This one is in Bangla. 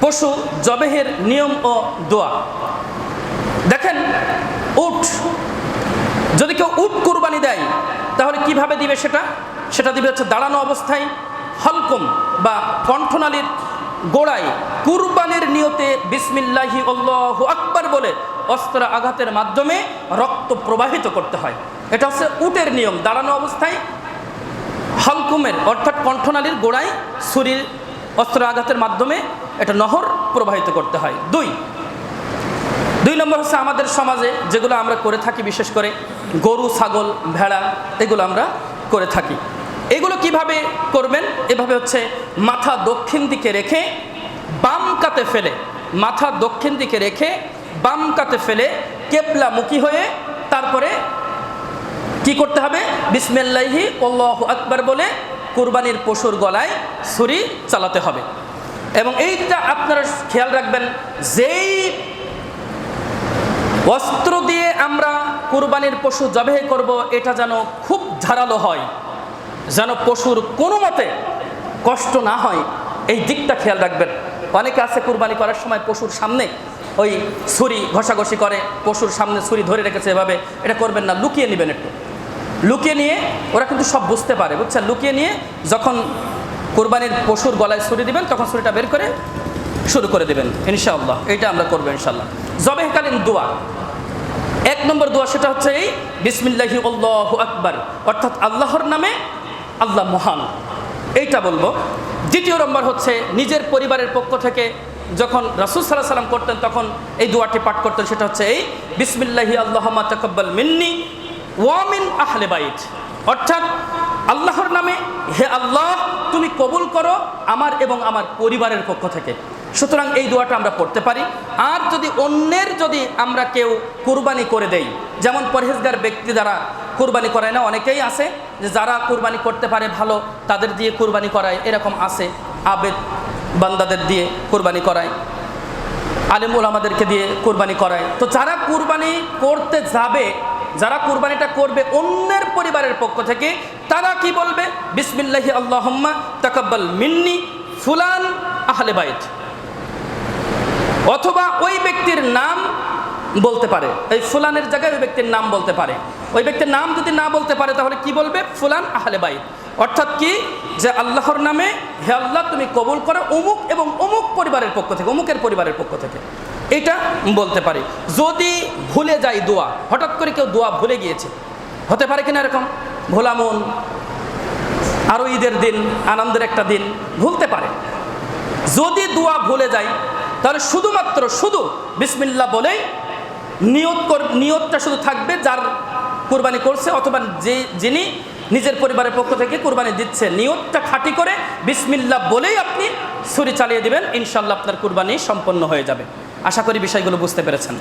পশু জবেহের নিয়ম ও দোয়া। দেখেন, উট, যদি কেউ উট কুরবানি দেয় তাহলে কিভাবে দিবে? সেটা দিবে হচ্ছে দাঁড়ানো অবস্থায় হলকম বা কণ্ঠনালীর গোড়ায় কুরবানির নিয়তে বিসমিল্লাহি আল্লাহু আকবার বলে অস্ত্র আঘাতের মাধ্যমে রক্ত প্রবাহিত করতে হয়। এটা হচ্ছে উটের নিয়ম। দাঁড়ানো অবস্থায় হলকুমের অর্থাৎ কণ্ঠনালীর গোড়ায় ছুরির অস্ত্র আঘাতের মাধ্যমে এটা নহর প্রবাহিত করতে হয়। দুই নম্বর হচ্ছে আমাদের সমাজে যেগুলো আমরা করে থাকি, বিশেষ করে গরু, ছাগল, ভেড়া, এগুলো আমরা করে থাকি। এগুলো কিভাবে করবেন? এভাবে হচ্ছে মাথা দক্ষিণ দিকে রেখে বাম কাতে ফেলে, মাথা দক্ষিণ দিকে রেখে বাম কাতে ফেলে কেবলামুখী হয়ে তারপরে কি করতে হবে? বিসমিল্লাহি আল্লাহু আকবার বলে কুরবানির পশুর গলায় ছুরি চালাতে হবে। এবং এইটা আপনারা খেয়াল রাখবেন, যেই অস্ত্র দিয়ে আমরা কুরবানির পশু জবাই করব এটা যেন খুব ধারালো হয়, যেন পশুর কোনো মতে কষ্ট না হয়, এই দিকটা খেয়াল রাখবেন। অনেকে আছে কুরবানি করার সময় পশুর সামনে ওই ছুরি ঘষাঘষি করে, পশুর সামনে ছুরি ধরে রেখেছে, এভাবে এটা করবেন না। লুকিয়ে নেবেন, একটু লুকিয়ে নিয়ে, ওরা কিন্তু সব বুঝতে পারে, বুঝছেন? লুকিয়ে নিয়ে যখন কুরবানির পশুর গলায় ছুরি দিবেন তখন ছুরিটা বের করে শুরু করে দেবেন ইনশাআল্লাহ। এইটা আমরা করবো ইনশাআল্লাহ। জবেহকালীন দোয়া, 1 নম্বর দোয়া সেটা হচ্ছে এই বিসমিল্লাহি আল্লাহু আকবার, অর্থাৎ আল্লাহর নামে, আল্লাহ মহান, এইটা বলবো। 2 নম্বর হচ্ছে নিজের পরিবারের পক্ষ থেকে যখন রাসূল সাল্লাল্লাহু আলাইহি ওয়াসাল্লাম করতেন তখন এই দোয়াটি পাঠ করতেন, সেটা হচ্ছে এই বিসমিল্লাহি আল্লাহুম্মা তাকাব্বাল মিন্নি ওয়া মিন আহলি বাইত, অর্থাৎ আল্লাহর নামে, হে আল্লাহ তুমি কবুল করো আমার এবং আমার পরিবারের পক্ষ থেকে। সুতরাং এই দোয়াটা আমরা পড়তে পারি। আর যদি অন্যের যদি আমরা কেউ কুরবানি করে দেই, যেমন পরহেজগার ব্যক্তি দ্বারা কুরবানি করায় না, অনেকেই আছে যে যারা কুরবানি করতে পারে ভালো তাদের দিয়ে কুরবানি করায়, এরকম আছে। আবেদ বান্দাদের দিয়ে কুরবানি করায়, আলেম ওলামাদেরকে দিয়ে কুরবানি করায়। তো যারা কুরবানি করতে যাবে, যারা কুরবানিটা করবে অন্যের পরিবারের পক্ষ থেকে, তারা কি বলবে? বিসমিল্লাহি আল্লাহুম্মা তাকাব্বাল মিন্নি ফুলান আহলে বাইত, অথবা ওই ব্যক্তির নাম বলতে পারে, এই ফুলানের জায়গায় ওই ব্যক্তির নাম বলতে পারে। ওই ব্যক্তির নাম যদি না বলতে পারে তাহলে কি বলবে? ফুলান আহলে বাইত, অর্থাৎ কি, যে আল্লাহর নামে, হে আল্লাহ তুমি কবুল করো অমুক এবং অমুক পরিবারের পক্ষ থেকে, অমুকের পরিবারের পক্ষ থেকে, এটা বলতে পারি। যদি ভুলে যায় দোয়া, হঠাৎ করে কেউ দোয়া ভুলে গিয়েছে, হতে পারে কিনা এরকম, ভোলামন, আরও ঈদের দিন, আনন্দের একটা দিন, ভুলতে পারে। যদি দোয়া ভুলে যায় তাহলে শুধু বিসমিল্লাহ বলেই নিয়তটা শুধু থাকবে যার কুরবানি করছে, অথবা যিনি নিজের পরিবারের পক্ষ থেকে কুরবানি দিচ্ছে, নিয়তটা খাঁটি করে বিসমিল্লাহ বলেই আপনি ছুরি চালিয়ে দিবেন, ইনশাআল্লাহ আপনার কুরবানি সম্পন্ন হয়ে যাবে। আশা করি বিষয়গুলো বুঝতে পেরেছেন।